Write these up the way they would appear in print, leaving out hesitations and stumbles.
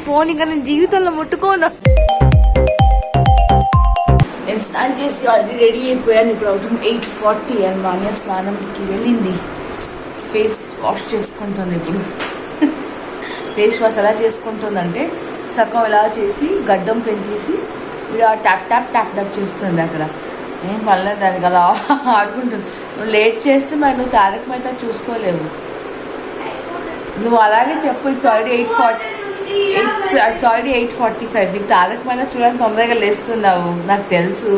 Phone ఇంకా నేను జీవితంలో ముట్టుకోను. నేను స్నానం చేసి ఆల్రెడీ రెడీ అయిపోయాను. ఇప్పుడు అవుతుంది 8:40 అండ్ మాన్య స్నానంకి వెళ్ళింది. ఫేస్ వాష్ చేసుకుంటుంది. ఇప్పుడు ఫేస్ వాష్ ఎలా చేసుకుంటుందంటే సగం ఇలా చేసి గడ్డం పెంచేసి ఇలా ట్యాప్ ట్యాప్ ట్యాప్ ట్యాప్ చేస్తుంది. అక్కడ ఏం పర్లేదు దానికి అలా ఆడుకుంటుంది. నువ్వు లేట్ చేస్తే మరి నువ్వు తారక మేహతా చూసుకోలేవు. నువ్వు అలాగే చెప్పు. It's already 8:45. నీకు తారక మేహతా చూడడానికి తొందరగా లేస్తున్నావు నాకు తెలుసు.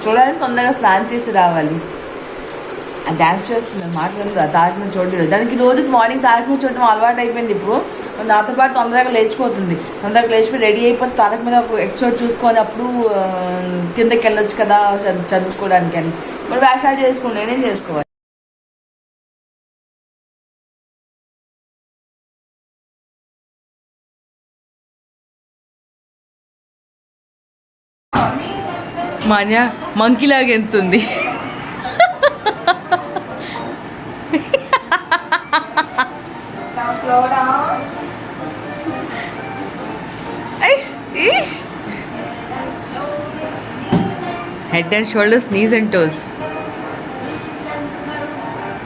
చూడడానికి తొందరగా స్నానం చేసి రావాలి. డ్యాన్స్ చేస్తుంది మాట్లాడదు. తారక మేహతా చూడలేదు. దానికి రోజుకి మార్నింగ్ తారక మేహతా చూడడం అలవాటు అయిపోయింది. ఇప్పుడు నాతో పాటు తొందరగా లేచిపోతుంది. తొందరగా లేచిపోయి రెడీ అయిపోతే తారక మేహతా ఒక ఎపిసోడ్ చూసుకొని అప్పుడు కిందకి వెళ్ళొచ్చు కదా చదువుకోవడానికి అని. మరి వేషాలు చేసుకోండి, నేనేం చేసుకోవాలి. మాన్య మంకీలాగా ఎంతుంది. Head and shoulders, knees and toes.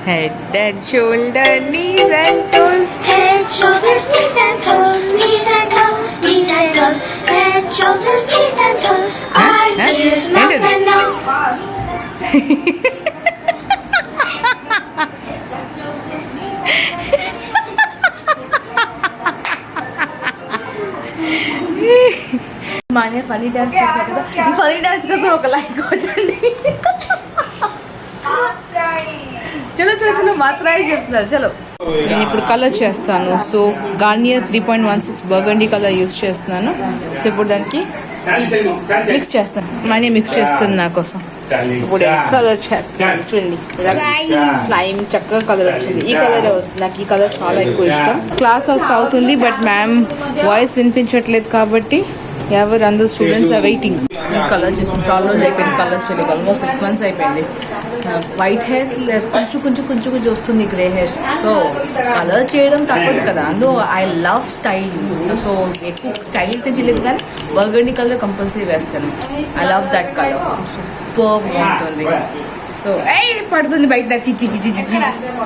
Head and shoulder, knees and toes. Head, shoulders, knees and toes. Knees and toes, knees and toes. Head, shoulders, knees and toes. Eyes, ears, mouth and nose. Manya funny dance చేశారు కదా. ఈ funny dance కోసం ఒక like కొట్టండి. చలో చలో చలో మాత్రమే చెప్తున్నారు. చలో నేను ఇప్పుడు కలర్ చేస్తాను. So Garnier 3.16 burgundy colour use చేస్తున్నాను. సో ఇప్పుడు దానికి మిక్స్ చేస్తాను. మాన్య మిక్స్ చేస్తుంది నా కోసం. ఇప్పుడు కలర్ చేస్తాను. చూడండి స్లైమ్ చక్కగా కలర్ వచ్చింది. ఈ కలర్ వస్తుంది. నాకు ఈ కలర్ చాలా ఎక్కువ ఇష్టం. క్లాస్ అవుతుంది బట్ మ్యామ్ వాయిస్ వినిపించట్లేదు కాబట్టి ఎవరు అందరూ స్టూడెంట్స్ ఆర్ వెయిటింగ్. ఈ కలర్ చేసుకుని చాలా రోజులు అయిపోయింది. కలర్ చేయలేదు. ఆల్మోస్ట్ 6 months అయిపోయింది. వైట్ హెయిర్స్ కొంచెం కొంచెం కొంచెం కొంచెం వస్తుంది గ్రే హెయిర్స్. సో కలర్ చేయడం తప్పదు కదా. అందులో ఐ లవ్ స్టైల్. సో ఎక్కువ స్టైల్ చేయలేదు కానీ బర్గండీ కలర్ కంపల్సరీ వేస్తాను. I love that colour. Super బాగుంటుంది. సో పడుతుంది బయట చిచ్చి చిచ్చి చిచ్చి.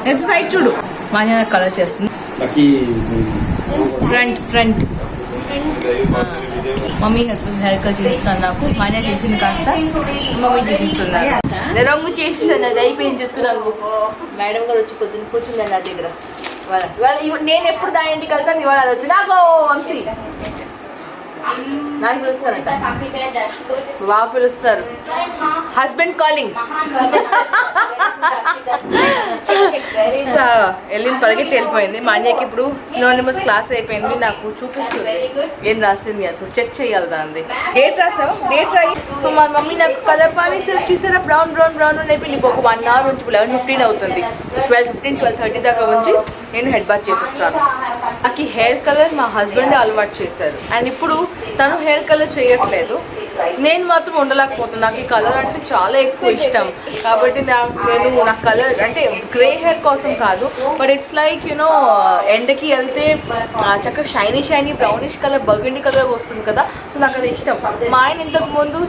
నెక్స్ట్ సైడ్ చూడు. మాన్య కలర్ చేస్తుంది. ఫ్రంట్ మమ్మీ హెయిర్ కట్ చేస్తాను. నాకు మాన్య చేసింది కాస్త మమ్మీ చేసిస్తున్నారు. రంగు చేస్తాను. అది అయిపోయింది జుత్తు రంగు. మేడం గారు వచ్చి పొద్దున్న కూర్చుందండి నా దగ్గర. నేను ఎప్పుడు దాని ఇంటికి వెళ్తాను. ఇవాళ అది వచ్చి నాకు వంశీ నాకు పిలుస్తారంట. బాగా పిలుస్తారు. Husband calling. వెళ్ళిన పరిగెట్టి వెళ్ళిపోయింది. మాన్యకి ఇప్పుడు సినోనిమస్ క్లాస్ అయిపోయింది. నాకు చూపిస్తుంది ఏం రాసింది అసలు చెక్ చేయాలి. దాన్ని డేట్ రాసావు. డేట్ రాయి. సో మా మమ్మీ నాకు కలర్ పానీ చూసారా బ్రౌన్ బ్రౌన్ బ్రౌన్ అయిపోయి నీకు ఒక 1 hour ఉంచి 11:15 అవుతుంది. 12:15 12:30 దాకా ఉంచి నేను హెడ్ బాత్ చేసేస్తాను. నాకు ఈ హెయిర్ కలర్ మా హస్బెండ్ అలవాటు చేశారు. అండ్ ఇప్పుడు తను హెయిర్ కలర్ చేయట్లేదు. నేను మాత్రం ఉండలేకపోతున్నాను. నాకు ఈ కలర్ అంటే చాలా ఎక్కువ ఇష్టం. కాబట్టి నేను నా కలర్ అంటే గ్రే హెయిర్ కోసం కాదు బట్ ఇట్స్ లైక్ యూనో ఎండకి వెళ్తే చక్కగా shiny shiny brownish colour burgundy colour వస్తుంది కదా. సో నాకు అది ఇష్టం. మా ఆయన ఇంతకు ముందు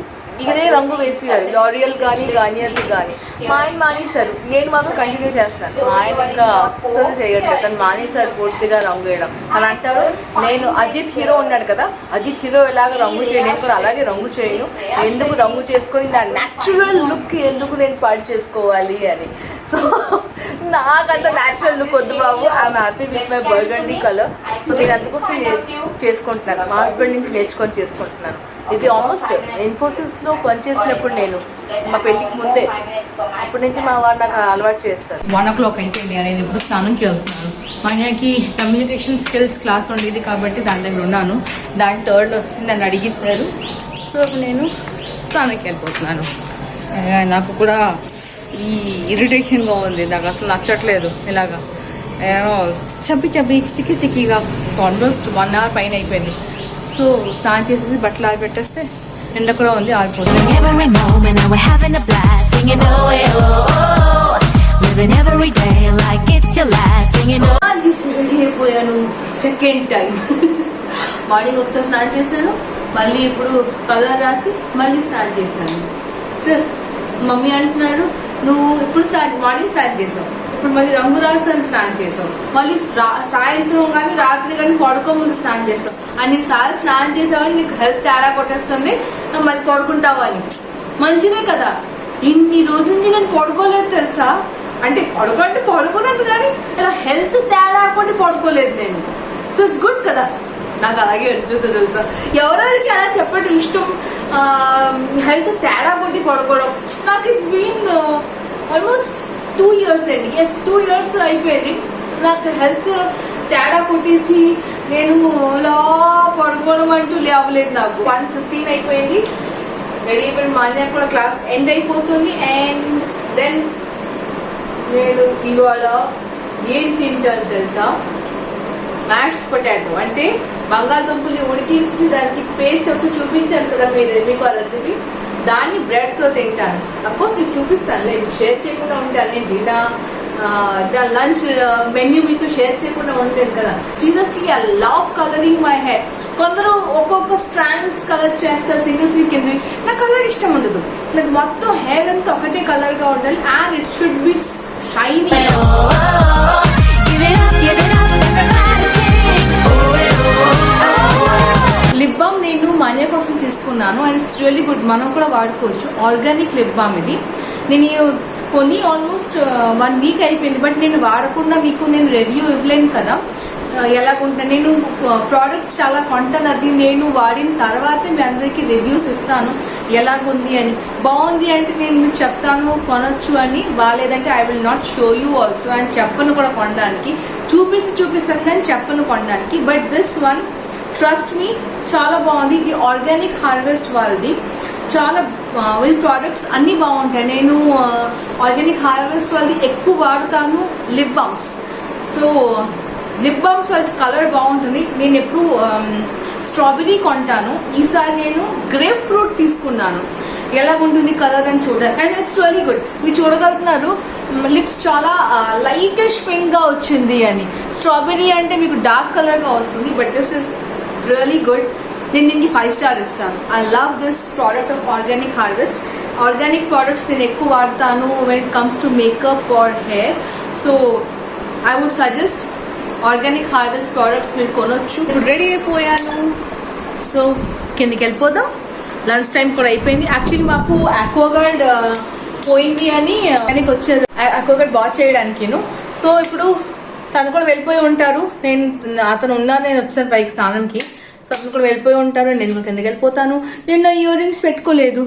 ఇదే రంగు వేసేయారు. లారియల్ కానీ గార్నియర్ది కానీ మా ఆయన మానేశారు. నేను మాత్రం కంటిన్యూ చేస్తాను. మా ఆయన ఇంకా అస్సలు చేయట్లేదు. తను మానేశారు పూర్తిగా రంగు వేయడం. అని అంటారు నేను అజిత్ హీరో ఉన్నాడు కదా, అజిత్ హీరో ఎలాగ రంగు చేయను నేను కూడా అలాగే రంగు చేయను. ఎందుకు రంగు చేసుకొని నా న్యాచురల్ లుక్ ఎందుకు నేను పాడు చేసుకోవాలి అని. సో నాకంత న్యాచురల్ లుక్ వద్దు బాబు. I'm happy with my burgundy colour. నేను అందుకోసం చేసుకుంటున్నాను. మా హస్బెండ్ నుంచి నేర్చుకొని చేసుకుంటున్నాను. ఇది ఆల్మోస్ట్ ఇన్ఫోసిస్లో పనిచేసినప్పుడు నేను మా పెళ్ళికి ముందే అప్పటి నుంచి మా వారు నాకు అలవాటు చేస్తారు. 1 o'clock అయిపోయింది. నేను ఇప్పుడు స్నానంకి వెళ్తున్నాను. మనకి కమ్యూనికేషన్ స్కిల్స్ క్లాస్ ఉండేది కాబట్టి దాని దగ్గర ఉన్నాను. దాని 3rd వచ్చింది అని అడిగేశారు. సో నేను స్నానంకి వెళ్ళిపోతున్నాను. నాకు కూడా ఈ ఇరిటేషన్గా ఉంది. నాకు అసలు నచ్చట్లేదు ఇలాగా చప్పి స్టిక్కీగా. సో ఆల్మోస్ట్ 1 hour పైన అయిపోయింది. సో స్నానం చేసేసి బట్టలు ఆరిపెట్టేస్తే ఎండ కూడా ఉంది ఆరిపోతుంది. రెడీ అయిపోయాను సెకండ్ టైం. మార్నింగ్ ఒకసారి స్నానం చేశాను, మళ్ళీ ఇప్పుడు కలర్ రాసి మళ్ళీ స్నానం చేశాను. సో మమ్మీ అంటున్నారు నువ్వు ఇప్పుడు మార్నింగ్ స్నానం చేసావు, ఇప్పుడు మళ్ళీ రంగు రాసి స్నానం చేసావు, మళ్ళీ సాయంత్రం కానీ రాత్రి కానీ పడుకో ముందు స్నానం చేస్తావు, అన్నిసార్లు స్నానం చేసావని నీకు హెల్త్ తేడా కొట్టేస్తుంది, నువ్వు మళ్ళీ పడుకుంటావు అని. మంచిదే కదా, ఇన్ని రోజుల నుంచి నేను పడుకోలేదు తెలుసా. అంటే పడుకున్నట్టు కానీ ఇలా హెల్త్ తేడా కొట్టి పడుకోలేదు నేను. సో ఇట్స్ గుడ్ కదా, నాకు అలాగే అనిపిస్తుంది తెలుసా. ఎవరెవరికి అలా చెప్పడం ఇష్టం, హెల్త్ తేడా కొట్టి పడుకోవడం. నాకు ఇట్స్ బీన్ ఆల్మోస్ట్ 2 years అండి. 2 years అయిపోయింది నాకు హెల్త్ తేడా కొట్టేసి నేను ఇలా పడుకోవడం అంటూ లేవలేదు. నాకు 1:15 అయిపోయింది, రెడీ అయిపోయింది. మార్నింగ్ కూడా క్లాస్ ఎండ్ అయిపోతుంది. అండ్ దెన్ నేను ఇవాళ ఏం తింటాను తెలుసా, మ్యాష్డ్ పొటాటో అంటే బంగాళదుంపలు ఉడికించి దానికి పేస్ట్ వచ్చి చూపించాను కదా మీకు ఆ రెసిపీ, దాన్ని బ్రెడ్తో తింటాను. అఫ్కోర్స్ మీకు చూపిస్తాను, మీకు షేర్ చేయకుండా ఉంటాను. నేను డిన్నర్ లంచ్ మెన్యూ మీతో షేర్ చేయకుండా ఉంటాను కదా. Seriously I love colouring my hair. కొందరు ఒక్కొక్క స్ట్రాండ్స్ కలర్ చేస్తారు, సింగిల్ కింద. నాకు కలర్ ఇష్టం ఉండదు, నాకు మొత్తం హెయిర్ అంతా ఒకటే కలర్గా ఉండాలి. And it should be shiny. Lip balm నేను మాన్యా కోసం తీసుకున్నాను అండ్ ఇట్స్ రియల్లీ గుడ్. మనం కూడా వాడుకోవచ్చు. ఆర్గానిక్ లిప్ బామ్ ఇది. నేను కొని ఆల్మోస్ట్ 1 week అయిపోయింది, బట్ నేను వాడకుండా మీకు నేను రివ్యూ ఇవ్వలేను కదా ఎలాగుంటాను. నేను ప్రోడక్ట్స్ చాలా కొంటాను, అది నేను వాడిన తర్వాతే మీ అందరికీ రివ్యూస్ ఇస్తాను ఎలాగుంది అని. బాగుంది అంటే నేను మీకు చెప్తాను కొనొచ్చు అని, బాగాలేదంటే I will not show you also. అని చెప్పను కూడా కొనడానికి, చూపిస్తాను కానీ చెప్పను కొనడానికి. But this one trust me చాలా బాగుంది. ఇది ఆర్గానిక్ హార్వెస్ట్ వాళ్ళది. చాలా వీళ్ళ ప్రోడక్ట్స్ అన్నీ బాగుంటాయి. నేను ఆర్గానిక్ హార్వెస్ట్ వాళ్ళది ఎక్కువ వాడుతాను lip balms. So lip balms వాళ్ళ కలర్ బాగుంటుంది. నేను ఎప్పుడు స్ట్రాబెరీ కొంటాను, ఈసారి నేను గ్రేప్ ఫ్రూట్ తీసుకున్నాను. ఎలాగుంటుంది కలర్ అని చూడాలి. And it's very good. మీరు చూడగలుగుతున్నారు లిప్స్ చాలా లైటిష్ పింక్గా వచ్చింది అని. స్ట్రాబెరీ అంటే మీకు డార్క్ కలర్గా వస్తుంది, but this is really good. నేను దీనికి 5 star ఇస్తాను. I love this product of Organic Harvest. Organic products నేను ఎక్కువ వాడతాను when it comes to makeup or hair. So I would suggest Organic Harvest products మీరు కొనొచ్చు. ఇప్పుడు రెడీ అయిపోయాను, సో కిందకి వెళ్ళిపోదాం. లంచ్ టైం కూడా అయిపోయింది. యాక్చువల్లీ మాకు ఆక్వాగార్డ్ పోయింది అని ఆయనకి వచ్చారు ఆక్వాగార్డ్ బాగా చేయడానికి. సో ఇప్పుడు తను కూడా వెళ్ళిపోయి ఉంటారు. అతను ఉన్నాను, నేను వచ్చాను పైకి స్నానంకి. సో అతను కూడా వెళ్ళిపోయి ఉంటారు, నేను కిందకి వెళ్ళిపోతాను. నేను నా ఇయర్ రింగ్స్ పెట్టుకోలేదు.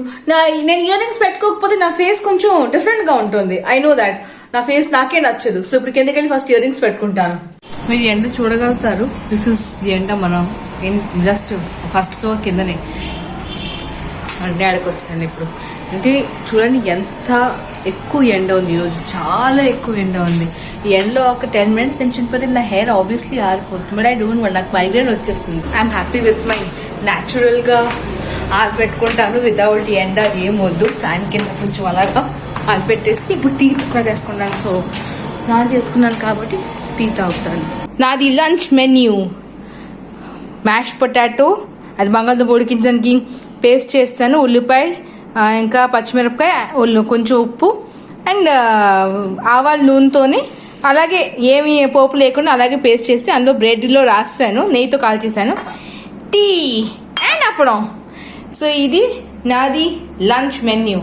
నేను ఇయర్ రింగ్స్ పెట్టుకోకపోతే నా ఫేస్ కొంచెం డిఫరెంట్గా ఉంటుంది. I know that. నా ఫేస్ నాకే నచ్చదు. సో ఇప్పుడు కిందకి వెళ్ళి ఫస్ట్ ఇయర్ రింగ్స్ పెట్టుకుంటాను. మీరు ఎండ చూడగలుగుతారు. దిస్ ఇస్ ఎండ. మనం జస్ట్ ఫస్ట్ ఫ్లోర్ కిందనే డాడీకి వచ్చాను ఇప్పుడు. అంటే చూడండి ఎంత ఎక్కువ ఎండ ఉంది ఈరోజు, చాలా ఎక్కువ ఎండ ఉంది. ఈ ఎండలో ఒక 10 minutes నించుంటే నా హెయిర్ ఆబ్వియస్లీ ఆరిపోతుంది. బట్ ఐ డోంట్ వాంట్, నాకు మైగ్రేన్ వచ్చేస్తుంది. ఐఎమ్ హ్యాపీ విత్ మై న్యాచురల్గా ఆరిపెట్టుకుంటాను వితౌట్ ఎండ. ఏం వద్దు, ఫ్యాన్ కింద కొంచెం అలాగా ఆరిపెట్టేసి ఇప్పుడు టీ కూడా చేసుకున్నాను. సో స్నానం చేసుకున్నాను కాబట్టి టీ తాగుతాను. నాది లంచ్ మెన్యూ మ్యాష్ పొటాటో, అది బంగాళదుంప ఉడికించడానికి పేస్ట్ చేస్తాను, ఉల్లిపాయ ఇంకా పచ్చిమిరపకాయ, కొంచెం ఉప్పు అండ్ ఆవాల నూనెతోని, అలాగే ఏమి పోపు లేకుండా అలాగే పేస్ట్ చేసి అందులో బ్రెడ్లో రాస్తాను, నెయ్యితో కాల్చేసాను. Tea and appadam. సో ఇది నాది లంచ్ మెన్యూ.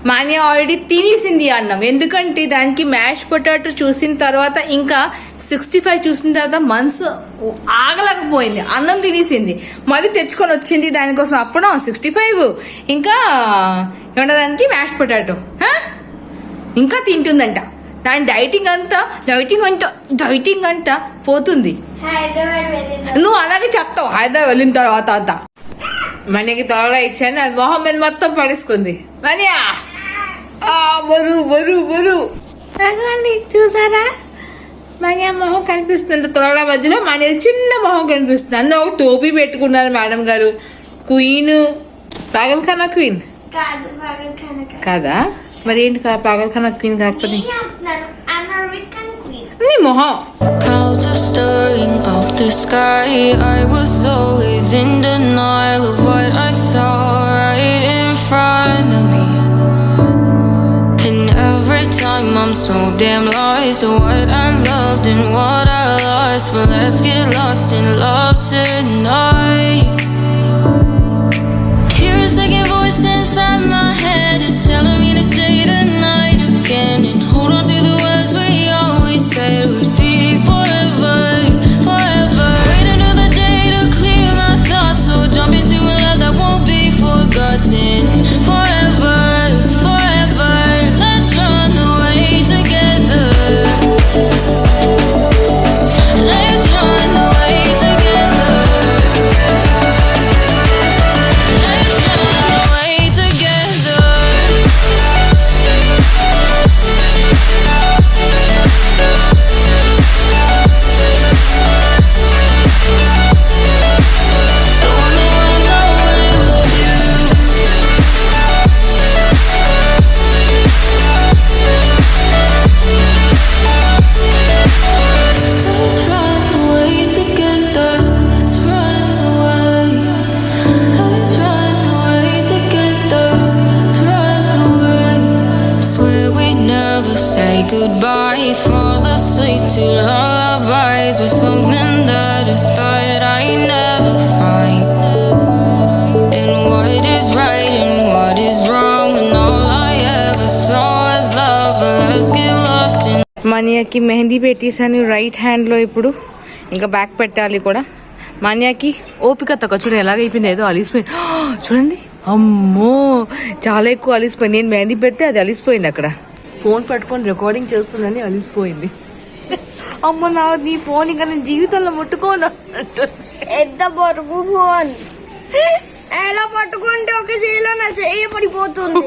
మాన్య ఆల్రెడీ తినేసింది అన్నం, ఎందుకంటే దానికి మ్యాష్ పొటాటో చూసిన తర్వాత ఇంకా 65 చూసిన తర్వాత మనసు ఆగలేకపోయింది. అన్నం తినేసింది, మళ్ళీ తెచ్చుకొని వచ్చింది దానికోసం అప్పడం 65, ఇంకా ఏమంటదానికి మ్యాష్ పొటాటో ఇంకా తింటుందంట. దాని డైటింగ్ అంతా పోతుంది. నువ్వు అలాగే చెప్తావు హైదరాబాద్ వెళ్ళిన తర్వాత అంతా. మనకి త్వరగా ఇచ్చాను, అది మొహం మీద మొత్తం పడేసుకుంది. మనియా బరువు చూసారా, మనియా మొహం కనిపిస్తుంది త్వరగా మధ్యలో. మన చిన్న మొహం కనిపిస్తుంది. అందులో ఒక టోపీ పెట్టుకున్నారు మేడం గారు. క్వీన్, పాగల్ఖానా క్వీన్ కాదా? మరి ఏంటి పాగల్ఖానా క్వీన్ కాకపోతే నీ మొహం. Clouds are stirring up the sky. I was always in denial of what I saw right in front of me. And every time I'm so damn lost to what I loved and what I lost. But let's get lost in love tonight. Hear a second voice inside my head. It's telling me to say the night again and hold on to the words we always said would be forever, forever. Wait another day to clear my thoughts, so jump into a love that won't be forgotten. Forever, forever. Let's run away together. Let's run away together. Let's run away together. Don't wanna run with you. Let's run away together. Let's run away. Let's run away together. Let's run away. Swear we'd never say goodbye. Fall asleep to lullabies with something that I thought I'd never find. And what is right and what is wrong, and all I ever saw was love. But let's get lost in. మాన్యాకి mehndi పెట్టేసాను right హ్యాండ్లో. ఇప్పుడు ఇంకా back పెట్టాలి కూడా. మాన్యాకి ఓపిక తక్కువ. చూడండి ఎలాగైపోయింది, ఏదో అలిసిపోయింది. చూడండి, అమ్మో చాలా ఎక్కువ అలిసిపోయింది. నేను మెహందీ పెడితే అది అలిసిపోయింది. అక్కడ ఫోన్ పట్టుకొని రికార్డింగ్ చేస్తుందని అలిసిపోయింది. అమ్మ నీ ఫోన్ ఇంకా నేను జీవితంలో ముట్టుకోను. ఎంత బరువు ఫోన్ ఎలా పట్టుకుంటే ఒక చేయిలో నా చెయ్యి పడిపోతుంది.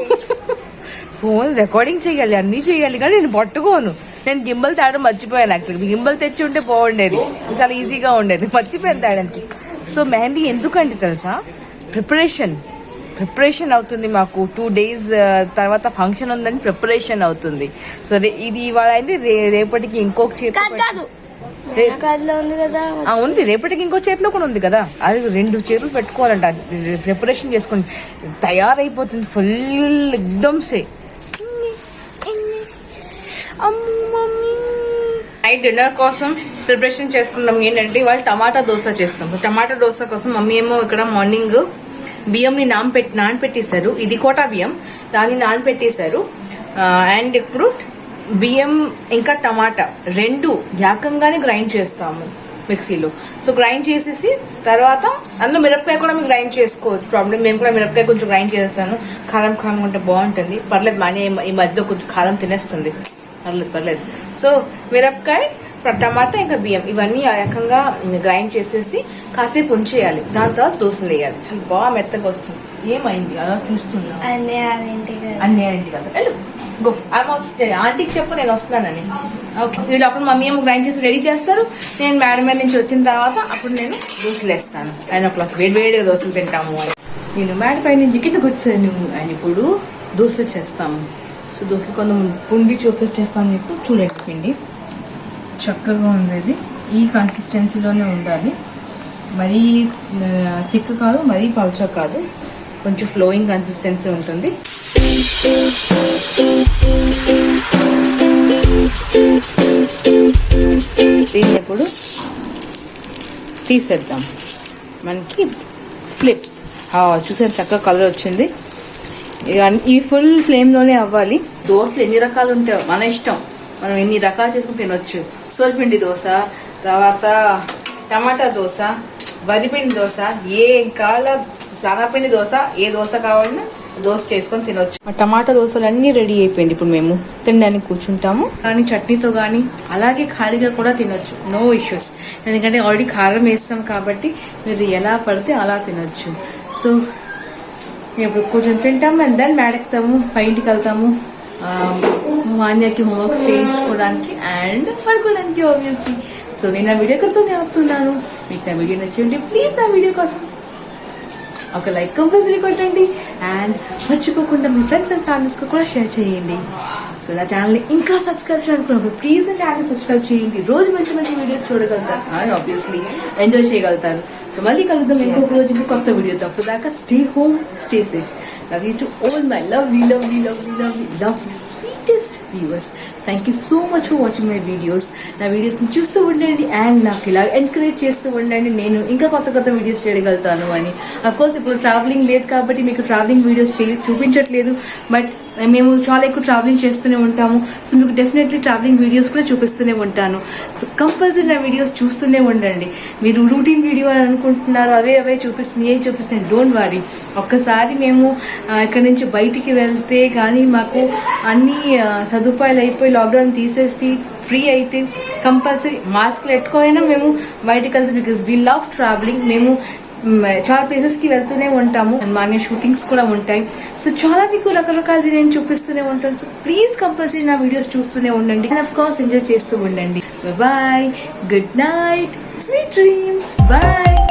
ఫోన్ రికార్డింగ్ చేయాలి, అన్నీ చేయాలి, కానీ నేను పట్టుకోను. నేను గింబల్ తేడం మర్చిపోయాను. యాక్చువల్గా గింబల్ తెచ్చి ఉంటే బాగుండేది, చాలా ఈజీగా ఉండేది. మర్చిపోయాను తేడానికి. సో మెహందీ ఎందుకంటే తెలుసా, ప్రిపరేషన్ అవుతుంది. మాకు 2 days తర్వాత ఫంక్షన్ ఉందని ప్రిపరేషన్ అవుతుంది. సో ఇది ఇవాళ అయింది, రేపటికి ఇంకొక చేతిలో ఉంది కదా ఉంది, రేపటికి ఇంకో చేతిలో కూడా ఉంది కదా. అది 2 చేతులు పెట్టుకోవాలంట. ప్రిపరేషన్ చేసుకుని తయారైపోతుంది ఫుల్ ఎక్దమ్ సే. నైట్ డిన్నర్ కోసం ప్రిపరేషన్ చేసుకున్నాం. ఏంటంటే ఇవాళ టమాటా దోశ చేస్తాం. టమాటా దోశ కోసం మమ్మీ ఏమో ఇక్కడ మార్నింగ్ బియ్యంని నానపెట్టేశారు. ఇది కోటా బియ్యం, దాన్ని నానపెట్టేశారు. అండ్ ఇప్పుడు బియ్యం ఇంకా టమాటా 2 ఏకంగానే గ్రైండ్ చేస్తాము మిక్సీలో. సో గ్రైండ్ చేసేసి తర్వాత అందులో మిరపకాయ కూడా మేము గ్రైండ్ చేసుకోవచ్చు, ప్రాబ్లం. మేము కూడా మిరపకాయ కొంచెం గ్రైండ్ చేస్తాను. కారం కారం ఉంటే బాగుంటుంది. పర్లేదు, మానే ఈ మధ్యలో కొంచెం కారం తినేస్తుంది. పర్లేదు. సో మిరపకాయ, టమాటా ఇంకా బియ్యం ఇవన్నీ ఏకంగా గ్రైండ్ చేసేసి కాసేపు ఉంచేయాలి. దాని తర్వాత దోశలు వేయాలి. చాలా బాగా మెత్తగా వస్తుంది. ఏమైంది అలా చూస్తున్నా? అన్నీ కదా. వెళ్ళు గో. ఆంటీకి చెప్పు నేను వస్తున్నానని. ఓకే, వీళ్ళు అప్పుడు మమ్మీ ఏమో గ్రైండ్ చేసి రెడీ చేస్తారు. నేను మేడం మీద నుంచి వచ్చిన తర్వాత అప్పుడు నేను దోశలు వేస్తాను. 9 o'clock వేడివేడిగా దోశలు తింటాము. నేను మేడం పై నుంచి కిందకు వచ్చాను. అండ్ ఇప్పుడు దోశలు చేస్తాము. సో దోశలు కొంత పిండి చూపిస్తాను మీకు. చూడండి, పిండి చక్కగా ఉంది. ఇది ఈ కన్సిస్టెన్సీలోనే ఉండాలి. మరీ థిక్ కాదు, మరీ పల్చ కాదు, కొంచెం ఫ్లోయింగ్ కన్సిస్టెన్సీ ఉంటుంది. దీన్ని ఇప్పుడు తీసేద్దాం. మనకి ఫ్లిప్ చూసారు, చక్కగా కలర్ వచ్చింది. ఈ ఫుల్ ఫ్లేమ్లోనే అవ్వాలి. దోశలు ఎన్ని రకాలు ఉంటాయో మన ఇష్టం, మనం ఎన్ని రకాలు చేసుకుని తినొచ్చు. సోల్పిండి దోశ, తర్వాత టమాటా దోశ, వరిపిండి దోశ, ఏ కాల శనగపిండి దోశ, ఏ దోశ కావాలన్నా దోశ చేసుకొని తినొచ్చు. ఆ టమాటా దోశలు అన్నీ రెడీ అయిపోయింది. ఇప్పుడు మేము తినడానికి కూర్చుంటాము. కానీ చట్నీతో కానీ అలాగే ఖాళీగా కూడా తినొచ్చు, నో ఇష్యూస్. ఎందుకంటే ఆల్రెడీ కారం వేస్తాం కాబట్టి మీరు ఎలా పడితే అలా తినొచ్చు. సో ఇప్పుడు కొంచెం తింటాము అండ్ దెన్ మేడెక్తాము, బయటికి వెళ్తాము మాన్యాకి హోంవర్క్స్ చేయించుకోవడానికి అండ్ పడుకోవడానికి ఆబ్వియస్లీ. సో నేను ఆ వీడియో కడుతూనే ఆపుతున్నాను. మీకు నా వీడియో నచ్చింది ప్లీజ్ నా వీడియో కోసం ఒక లైక్ కంపల్సరీ కొట్టండి. అండ్ మర్చిపోకుండా మీ ఫ్రెండ్స్ అండ్ ఫ్యామిలీస్కి కూడా షేర్ చేయండి. సో నా ఛానల్ని ఇంకా సబ్స్క్రైబ్ చేయాలనుకున్నప్పుడు ప్లీజ్ నా ఛానల్ని సబ్స్క్రైబ్ చేయండి. రోజు మంచి మంచి వీడియోస్ చూడగలుగుతారు అండ్ ఆబ్వియస్లీ ఎంజాయ్ చేయగలుగుతారు. సో మళ్ళీ కలుద్దాం ఇంకొక రోజు ఇంకో కొత్త వీడియోతో. అప్పుడు దాకా stay home, stay safe. Love you to all my lovely sweetest viewers. Thank you so much for watching my videos. నా వీడియోస్ని చూస్తూ ఉండండి అండ్ నాకు ఇలా ఎంకరేజ్ చేస్తూ ఉండండి. నేను ఇంకా కొత్త వీడియోస్ చేయగలుగుతాను అని. అఫ్కోర్స్ ఇప్పుడు ట్రావెలింగ్ లేదు కాబట్టి మీకు ట్రావెలింగ్ వీడియోస్ చూపించట్లేదు, బట్ మేము చాలా ఎక్కువ ట్రావెలింగ్ చేస్తూనే ఉంటాము. సో మీకు డెఫినెట్లీ ట్రావెలింగ్ వీడియోస్ కూడా చూపిస్తూనే ఉంటాను. సో కంపల్సరీ నా వీడియోస్ చూస్తూనే ఉండండి. మీరు రూటీన్ వీడియో అని అనుకుంటున్నారు, అవే చూపిస్తుంది, ఏం చూపిస్తుంది, డోంట్ వరీ. ఒక్కసారి మేము ఇక్కడ నుంచి బయటికి వెళ్తే కానీ మాకు అన్ని సదుపాయాలు అయిపోయి లాక్డౌన్ తీసేసి ఫ్రీ అయితే కంపల్సరీ మాస్క్లు పెట్టుకోనైనా మేము బయటికి వెళ్తాం. Because we love travelling. మేము చాలా ప్లేసెస్కి వెళ్తూనే ఉంటాము. మాన్య షూటింగ్స్ కూడా ఉంటాయి. సో చాలా మీకు రకరకాలవి నేను చూపిస్తూనే ఉంటాను. సో ప్లీజ్ కంపల్సరీ నా వీడియోస్ చూస్తూనే ఉండండి అండ్ అఫ్ కోర్స్ ఎంజాయ్ చేస్తూ ఉండండి. Bye, good night, sweet dreams, bye.